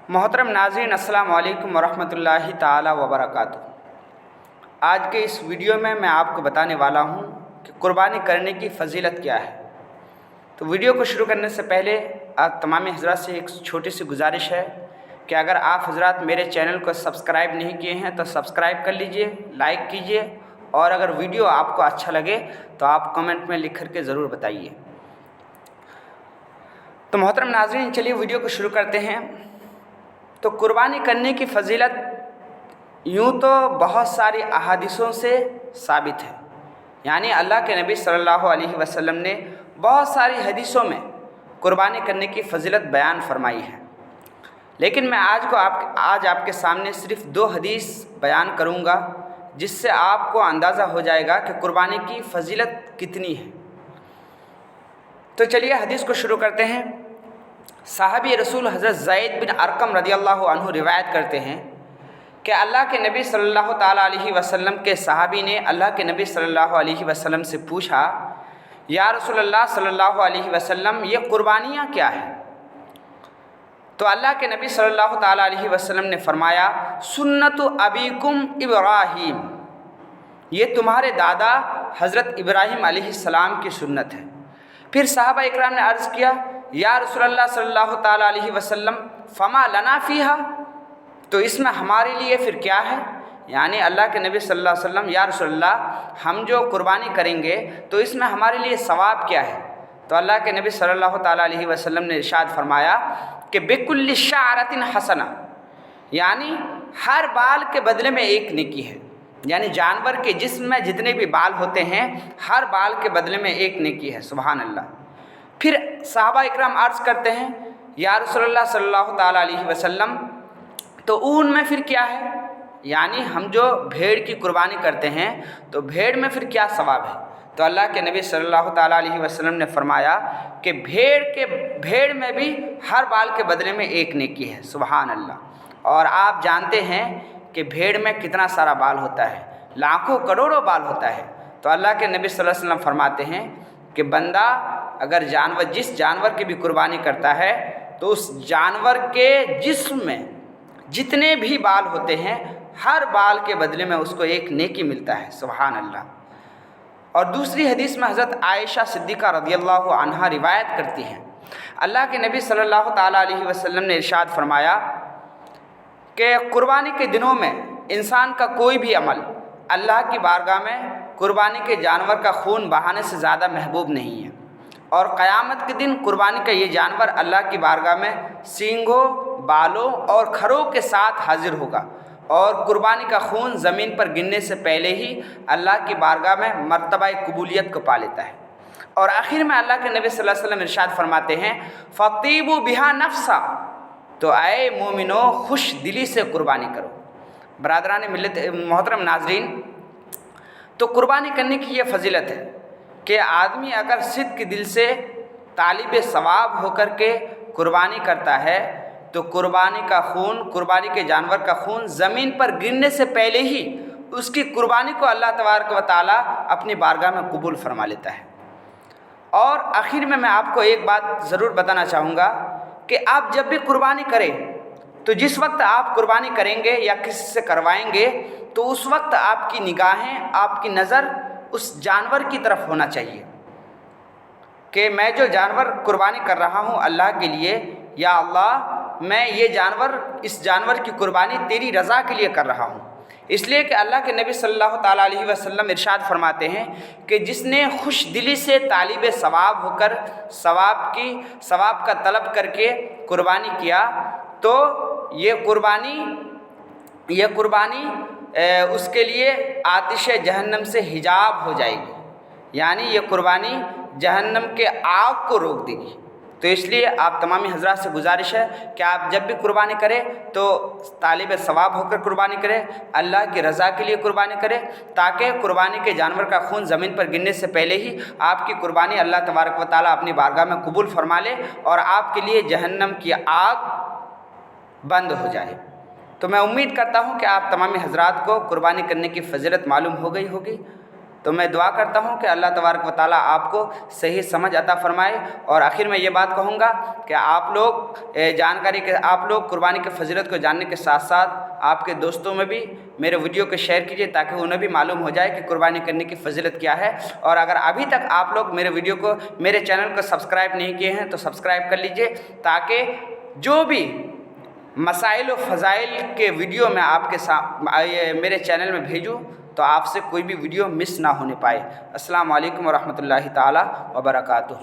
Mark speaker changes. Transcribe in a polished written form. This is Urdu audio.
Speaker 1: محترم ناظرین، السلام علیکم ورحمۃ اللہ تعالی وبرکاتہ۔ آج کے اس ویڈیو میں آپ کو بتانے والا ہوں کہ قربانی کرنے کی فضیلت کیا ہے۔ تو ویڈیو کو شروع کرنے سے پہلے آپ تمام حضرات سے ایک چھوٹی سی گزارش ہے کہ اگر آپ حضرات میرے چینل کو سبسکرائب نہیں کیے ہیں تو سبسکرائب کر لیجئے، لائک کیجئے، اور اگر ویڈیو آپ کو اچھا لگے تو آپ کمنٹ میں لکھ کر کے ضرور بتائیے۔ تو محترم ناظرین، چلیے ویڈیو کو شروع کرتے ہیں۔ تو قربانی کرنے کی فضیلت یوں تو بہت ساری احادیثوں سے ثابت ہے، یعنی اللہ کے نبی صلی اللہ علیہ وسلم نے بہت ساری حدیثوں میں قربانی کرنے کی فضیلت بیان فرمائی ہے، لیکن میں آج آپ کے سامنے صرف 2 حدیث بیان کروں گا، جس سے آپ کو اندازہ ہو جائے گا کہ قربانی کی فضیلت کتنی ہے۔ تو چلیے حدیث کو شروع کرتے ہیں۔ صحابی رسول حضرت زید بن ارقم رضی اللہ عنہ روایت کرتے ہیں کہ اللہ کے نبی صلی اللہ تعالیٰ علیہ وسلم کے صحابی نے اللہ کے نبی صلی اللہ علیہ وسلم سے پوچھا، یا رسول اللہ صلی اللہ علیہ وسلم، یہ قربانیاں کیا ہیں؟ تو اللہ کے نبی صلی اللہ تعالیٰ علیہ وسلم نے فرمایا، سنت ابیکم ابراہیم، یہ تمہارے دادا حضرت ابراہیم علیہ السلام کی سنت ہے۔ پھر صحابہ اکرام نے عرض کیا، یا رسول اللہ صلی اللہ تعالیٰ علیہ وسلم، فما لنا فیہا، تو اس میں ہمارے لیے پھر کیا ہے؟ یعنی اللہ کے نبی صلی اللہ علیہ وسلم، یا رسول اللہ، ہم جو قربانی کریں گے تو اس میں ہمارے لیے ثواب کیا ہے؟ تو اللہ کے نبی صلی اللہ تعالیٰ علیہ وسلم نے ارشاد فرمایا کہ بکل شعرۃ حسنہ، یعنی ہر بال کے بدلے میں ایک نیکی ہے، یعنی جانور کے جسم میں جتنے بھی بال ہوتے ہیں ہر بال کے بدلے میں ایک نیکی ہے۔ سبحان اللہ۔ پھر صحابہ اکرام عرض کرتے ہیں، یا رسول اللہ صلی اللہ تعالیٰ علیہ وسلم، تو اون میں پھر کیا ہے؟ یعنی ہم جو بھیڑ کی قربانی کرتے ہیں تو بھیڑ میں پھر کیا ثواب ہے؟ تو اللہ کے نبی صلی اللہ تعالیٰ علیہ وسلم نے فرمایا کہ بھیڑ میں بھی ہر بال کے بدلے میں ایک نیکی ہے۔ سبحان اللہ۔ اور آپ جانتے ہیں کہ بھیڑ میں کتنا سارا بال ہوتا ہے، لاکھوں کروڑوں بال ہوتا ہے۔ تو اللہ کے نبی صلی اللہ علیہ وسلم فرماتے ہیں کہ بندہ اگر جس جانور کی بھی قربانی کرتا ہے تو اس جانور کے جسم میں جتنے بھی بال ہوتے ہیں ہر بال کے بدلے میں اس کو ایک نیکی ملتا ہے۔ سبحان اللہ۔ اور دوسری حدیث میں حضرت عائشہ صدیقہ رضی اللہ عنہا روایت کرتی ہیں، اللہ کے نبی صلی اللہ تعالیٰ علیہ وسلم نے ارشاد فرمایا کہ قربانی کے دنوں میں انسان کا کوئی بھی عمل اللہ کی بارگاہ میں قربانی کے جانور کا خون بہانے سے زیادہ محبوب نہیں ہے، اور قیامت کے دن قربانی کا یہ جانور اللہ کی بارگاہ میں سینگوں، بالوں اور کھروں کے ساتھ حاضر ہوگا، اور قربانی کا خون زمین پر گرنے سے پہلے ہی اللہ کی بارگاہ میں مرتبہ قبولیت کو پا لیتا ہے۔ اور آخر میں اللہ کے نبی صلی اللہ علیہ وسلم ارشاد فرماتے ہیں، فَطِيبُوا بِهَا نَفْسًا، تو اے مومنو خوش دلی سے قربانی کرو۔ برادران ملت محترم ناظرین، تو قربانی کرنے کی یہ فضیلت ہے کہ آدمی اگر صدق دل سے طالب ثواب ہو کر کے قربانی کرتا ہے تو قربانی کے جانور کا خون زمین پر گرنے سے پہلے ہی اس کی قربانی کو اللہ تبارک و تعالی اپنی بارگاہ میں قبول فرما لیتا ہے۔ اور آخر میں آپ کو ایک بات ضرور بتانا چاہوں گا کہ آپ جب بھی قربانی کریں تو جس وقت آپ قربانی کریں گے یا کسی سے کروائیں گے تو اس وقت آپ کی نگاہیں، آپ کی نظر اس جانور کی طرف ہونا چاہیے کہ میں جو جانور قربانی کر رہا ہوں اللہ کے لیے، یا اللہ میں اس جانور کی قربانی تیری رضا کے لیے کر رہا ہوں، اس لیے کہ اللہ کے نبی صلی اللہ تعالیٰ علیہ وسلم ارشاد فرماتے ہیں کہ جس نے خوش دلی سے طالب ثواب ہو کر ثواب کا طلب کر کے قربانی کیا تو یہ قربانی اس کے لیے آتش جہنم سے حجاب ہو جائے گی، یعنی یہ قربانی جہنم کے آگ کو روک دے گی۔ تو اس لیے آپ تمامی حضرات سے گزارش ہے کہ آپ جب بھی قربانی کریں تو طالب ثواب ہو کر قربانی کریں، اللہ کی رضا کے لیے قربانی کریں، تاکہ قربانی کے جانور کا خون زمین پر گرنے سے پہلے ہی آپ کی قربانی اللہ تبارک و تعالیٰ اپنی بارگاہ میں قبول فرما لے اور آپ کے لیے جہنم کی آگ بند ہو جائے۔ تو میں امید کرتا ہوں کہ آپ تمامی حضرات کو قربانی کرنے کی فضیلت معلوم ہو گئی ہوگی، تو میں دعا کرتا ہوں کہ اللہ تبارک و تعالیٰ آپ کو صحیح سمجھ عطا فرمائے۔ اور آخر میں یہ بات کہوں گا کہ آپ لوگ قربانی کی فضیلت کو جاننے کے ساتھ ساتھ آپ کے دوستوں میں بھی میرے ویڈیو کو شیئر کیجیے تاکہ انہیں بھی معلوم ہو جائے کہ قربانی کرنے کی فضیلت کیا ہے۔ اور اگر ابھی تک آپ لوگ میرے چینل کو سبسکرائب نہیں کیے ہیں تو سبسکرائب کر لیجیے تاکہ جو بھی مسائل و فضائل کے ویڈیو میں آپ کے میرے چینل میں بھیجوں تو آپ سے کوئی بھی ویڈیو مس نہ ہونے پائے۔ السلام علیکم ورحمۃ اللہ تعالیٰ وبرکاتہ۔